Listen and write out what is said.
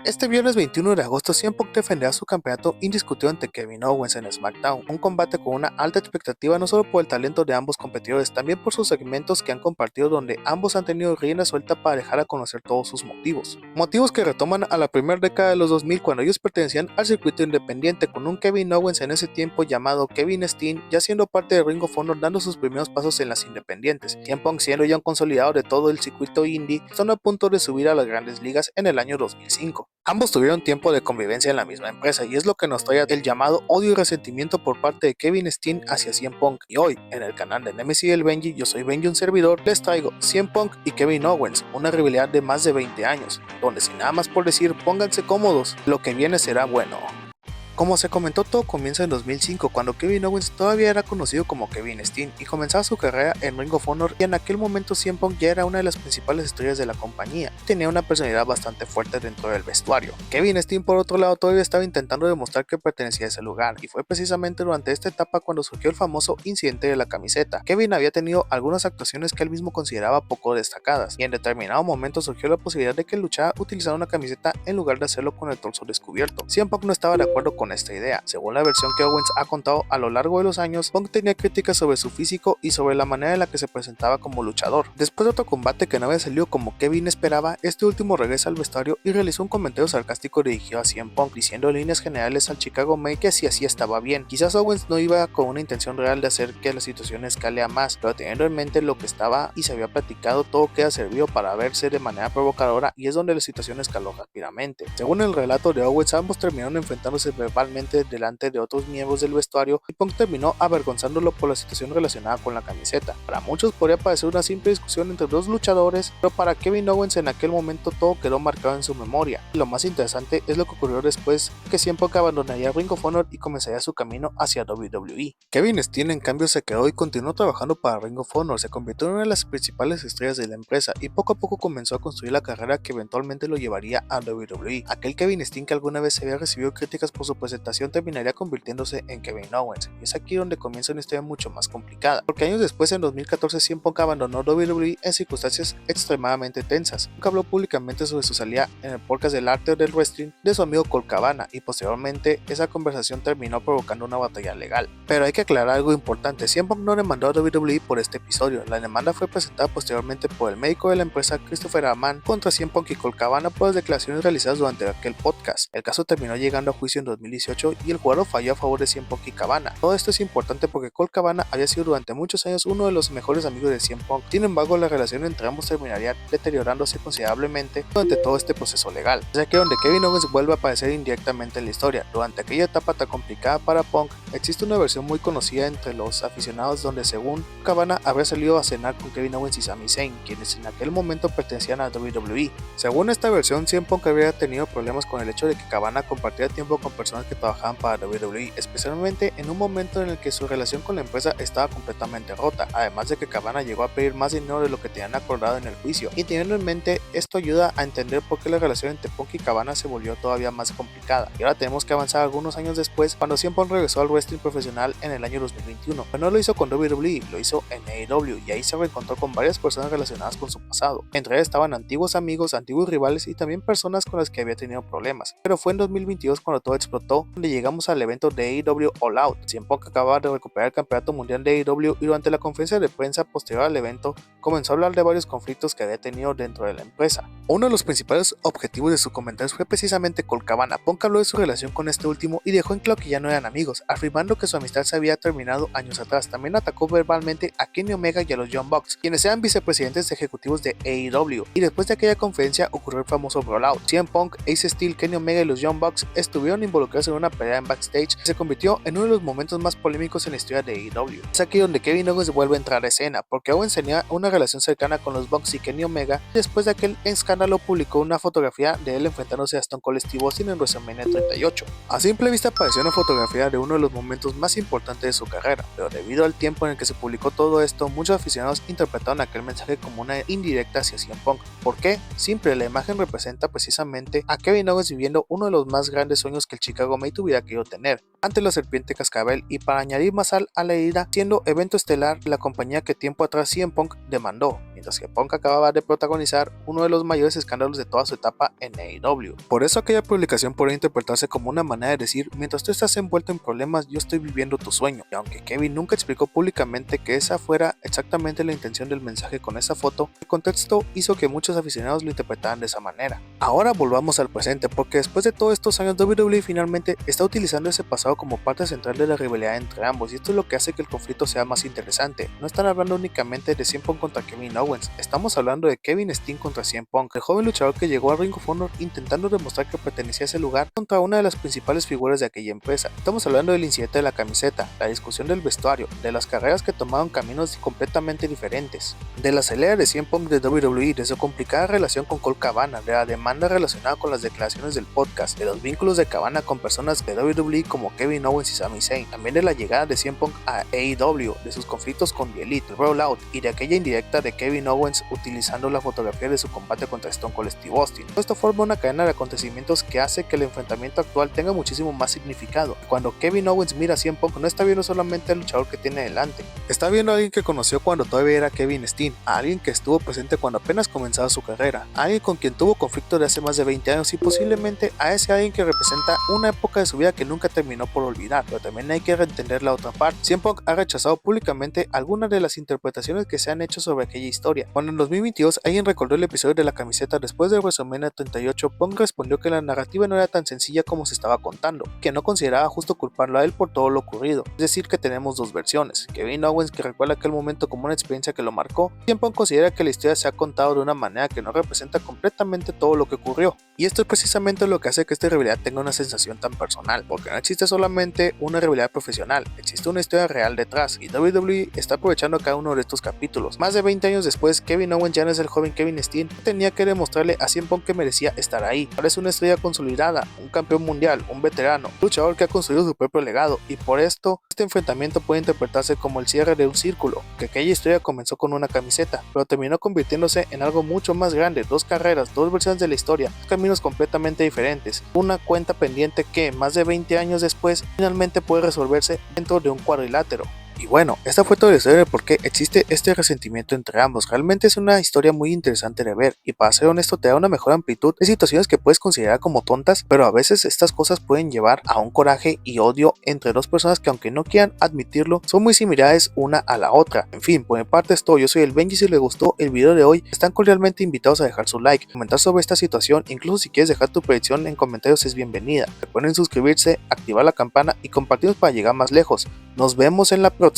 Este viernes 21 de agosto, CM Punk defenderá su campeonato indiscutido ante Kevin Owens en SmackDown, un combate con una alta expectativa no solo por el talento de ambos competidores, también por sus segmentos que han compartido donde ambos han tenido rienda suelta para dejar a conocer todos sus motivos que retoman a la primera década de los 2000 cuando ellos pertenecían al circuito independiente, con un Kevin Owens en ese tiempo llamado Kevin Steen ya siendo parte de Ring of Honor dando sus primeros pasos en las independientes, CM Punk siendo ya un consolidado de todo el circuito indie, estando a punto de subir a las grandes ligas en el año 2005. Ambos tuvieron tiempo de convivencia en la misma empresa y es lo que nos trae el llamado odio y resentimiento por parte de Kevin Steen hacia CM Punk. Y hoy, en el canal de Nemesis el Benji, yo soy Benji un servidor, les traigo CM Punk y Kevin Owens, una rivalidad de más de 20 años, donde sin nada más por decir, pónganse cómodos, lo que viene será bueno. Como se comentó, todo comienza en 2005, cuando Kevin Owens todavía era conocido como Kevin Steen y comenzaba su carrera en Ring of Honor, y en aquel momento CM Punk ya era una de las principales estrellas de la compañía y tenía una personalidad bastante fuerte dentro del vestuario. Kevin Steen, por otro lado, todavía estaba intentando demostrar que pertenecía a ese lugar, y fue precisamente durante esta etapa cuando surgió el famoso incidente de la camiseta. Kevin había tenido algunas actuaciones que él mismo consideraba poco destacadas, y en determinado momento surgió la posibilidad de que luchara utilizando una camiseta en lugar de hacerlo con el torso descubierto. CM Punk no estaba de acuerdo con esta idea. Según la versión que Owens ha contado a lo largo de los años, Punk tenía críticas sobre su físico y sobre la manera en la que se presentaba como luchador. Después de otro combate que no había salido como Kevin esperaba, este último regresa al vestuario y realizó un comentario sarcástico dirigido a CM Punk, diciendo en líneas generales al Chicago Med que si así estaba bien. Quizás Owens no iba con una intención real de hacer que la situación escale a más, pero teniendo en mente lo que estaba y se había platicado, todo queda servido para verse de manera provocadora, y es donde la situación escaló rápidamente. Según el relato de Owens, ambos terminaron enfrentándose verbalmente delante de otros miembros del vestuario y Punk terminó avergonzándolo por la situación relacionada con la camiseta. Para muchos podría parecer una simple discusión entre dos luchadores, pero para Kevin Owens en aquel momento todo quedó marcado en su memoria. Y lo más interesante es lo que ocurrió después, que CM Punk abandonaría Ring of Honor y comenzaría su camino hacia WWE. Kevin Steen en cambio se quedó y continuó trabajando para Ring of Honor, se convirtió en una de las principales estrellas de la empresa y poco a poco comenzó a construir la carrera que eventualmente lo llevaría a WWE. Aquel Kevin Steen que alguna vez había recibido críticas por su presentación terminaría convirtiéndose en Kevin Owens, y es aquí donde comienza una historia mucho más complicada, porque años después, en 2014, CM Punk abandonó WWE en circunstancias extremadamente tensas. Punk habló públicamente sobre su salida en el podcast del arte del wrestling de su amigo Colt Cabana, y posteriormente esa conversación terminó provocando una batalla legal. Pero hay que aclarar algo importante: CM Punk no demandó a WWE por este episodio. La demanda fue presentada posteriormente por el médico de la empresa Christopher Amann contra CM Punk y Colt Cabana por las declaraciones realizadas durante aquel podcast. El caso terminó llegando a juicio en 2018 y el jugador falló a favor de CM Punk y Cabana. Todo esto es importante porque Colt Cabana había sido durante muchos años uno de los mejores amigos de CM Punk. Sin embargo, la relación entre ambos terminaría deteriorándose considerablemente durante todo este proceso legal. Es aquí donde Kevin Owens vuelve a aparecer indirectamente en la historia. Durante aquella etapa tan complicada para Punk, existe una versión muy conocida entre los aficionados donde, según Cabana, habría salido a cenar con Kevin Owens y Sami Zayn, quienes en aquel momento pertenecían a WWE. Según esta versión, CM Punk había tenido problemas con el hecho de que Cabana compartiera tiempo con personas que trabajaban para WWE, especialmente en un momento en el que su relación con la empresa estaba completamente rota, además de que Cabana llegó a pedir más dinero de lo que tenían acordado en el juicio, y teniendo en mente esto ayuda a entender por qué la relación entre Punk y Cabana se volvió todavía más complicada. Y ahora tenemos que avanzar algunos años después, cuando CM Punk regresó al wrestling profesional en el año 2021, pero no lo hizo con WWE, lo hizo en AEW, y ahí se reencontró con varias personas relacionadas con su pasado. Entre ellas estaban antiguos amigos, antiguos rivales y también personas con las que había tenido problemas. Pero fue en 2022 cuando todo explotó, donde llegamos al evento de AEW All Out. CM Punk acababa de recuperar el campeonato mundial de AEW y durante la conferencia de prensa posterior al evento comenzó a hablar de varios conflictos que había tenido dentro de la empresa. Uno de los principales objetivos de sus comentarios fue precisamente Colt Cabana. Punk habló de su relación con este último y dejó en claro que ya no eran amigos, afirmando que su amistad se había terminado años atrás. También atacó verbalmente a Kenny Omega y a los Young Bucks, quienes eran vicepresidentes ejecutivos de AEW, y después de aquella conferencia ocurrió el famoso Brawlout. CM Punk, Ace Steel, Kenny Omega y los Young Bucks estuvieron involucrados en una pelea en backstage que se convirtió en uno de los momentos más polémicos en la historia de AEW. Es aquí donde Kevin Owens vuelve a entrar a escena, porque Owens tenía una relación cercana con los Bucks y Kenny Omega. Después de aquel escándalo publicó una fotografía de él enfrentándose a Stone Cold Steve Austin en WrestleMania 38. A simple vista pareció una fotografía de uno de los momentos más importantes de su carrera, pero debido al tiempo en el que se publicó todo esto, muchos aficionados interpretaron aquel mensaje como una indirecta hacia CM Punk. ¿Por qué? Simple, la imagen representa precisamente a Kevin Owens viviendo uno de los más grandes sueños que el Chicago Dragon Maid hubiera querido tener ante la serpiente cascabel, y para añadir más sal a la herida, siendo evento estelar la compañía que tiempo atrás CM Punk demandó, mientras que Punk acababa de protagonizar uno de los mayores escándalos de toda su etapa en AEW. Por eso aquella publicación podría interpretarse como una manera de decir: mientras tú estás envuelto en problemas, yo estoy viviendo tu sueño. Y aunque Kevin nunca explicó públicamente que esa fuera exactamente la intención del mensaje con esa foto, el contexto hizo que muchos aficionados lo interpretaran de esa manera. Ahora volvamos al presente, porque después de todos estos años WWE finalmente está utilizando ese pasado como parte central de la rivalidad entre ambos, y esto es lo que hace que el conflicto sea más interesante. No están hablando únicamente de CM Punk contra Kevin Owens, estamos hablando de Kevin Steen contra CM Punk, el joven luchador que llegó a Ring of Honor intentando demostrar que pertenecía a ese lugar contra una de las principales figuras de aquella empresa. Estamos hablando del incidente de la camiseta, la discusión del vestuario, de las carreras que tomaron caminos completamente diferentes, de la pelea de CM Punk de WWE, de su complicada relación con Colt Cabana, de la demanda relacionada con las declaraciones del podcast, de los vínculos de Cabana con personas de WWE como Kevin Owens y Sami Zayn, también de la llegada de CM Punk a AEW, de sus conflictos con The Elite, el Rollout, y de aquella indirecta de Kevin Owens utilizando la fotografía de su combate contra Stone Cold Steve Austin. Todo esto forma una cadena de acontecimientos que hace que el enfrentamiento actual tenga muchísimo más significado. Cuando Kevin Owens mira a CM Punk, no está viendo solamente al luchador que tiene delante, está viendo a alguien que conoció cuando todavía era Kevin Steen, a alguien que estuvo presente cuando apenas comenzaba su carrera, a alguien con quien tuvo conflicto de hace más de 20 años, y posiblemente a ese alguien que representa una época de su vida que nunca terminó por olvidar. Pero también hay que entender la otra parte. CM Punk ha rechazado públicamente algunas de las interpretaciones que se han hecho sobre aquella historia. Cuando en 2022 alguien recordó el episodio de la camiseta después de WrestleMania 38, Punk respondió que la narrativa no era tan sencilla como se estaba contando, que no consideraba justo culparlo a él por todo lo ocurrido. Es decir, que tenemos dos versiones. Kevin Owens, que recuerda aquel momento como una experiencia que lo marcó, CM Punk considera que la historia se ha contado de una manera que no representa completamente todo lo que ocurrió. Y esto es precisamente lo que hace que esta rivalidad tenga una sensación tan personal, porque no existe solamente una rivalidad profesional, existe una historia real detrás, y WWE está aprovechando cada uno de estos capítulos. Más de 20 años después, Kevin Owens ya no es el joven Kevin Steen, tenía que demostrarle a CM Punk que merecía estar ahí. Ahora es una estrella consolidada, un campeón mundial, un veterano, un luchador que ha construido su propio legado, y por esto, este enfrentamiento puede interpretarse como el cierre de un círculo, que aquella historia comenzó con una camiseta, pero terminó convirtiéndose en algo mucho más grande, dos carreras, dos versiones de la historia, dos caminos completamente diferentes, una cuenta pendiente que, más de 20 años después, finalmente puede resolverse dentro de un cuadrilátero. Y bueno, esta fue toda la historia de por qué existe este resentimiento entre ambos. Realmente es una historia muy interesante de ver, y para ser honesto te da una mejor amplitud de situaciones que puedes considerar como tontas, pero a veces estas cosas pueden llevar a un coraje y odio entre dos personas que, aunque no quieran admitirlo, son muy similares una a la otra. En fin, por mi parte es todo. Yo soy el Benji. Si les gustó el video de hoy, están cordialmente invitados a dejar su like, comentar sobre esta situación, incluso si quieres dejar tu predicción en comentarios es bienvenida. Recuerden suscribirse, activar la campana y compartirnos para llegar más lejos. Nos vemos en la próxima.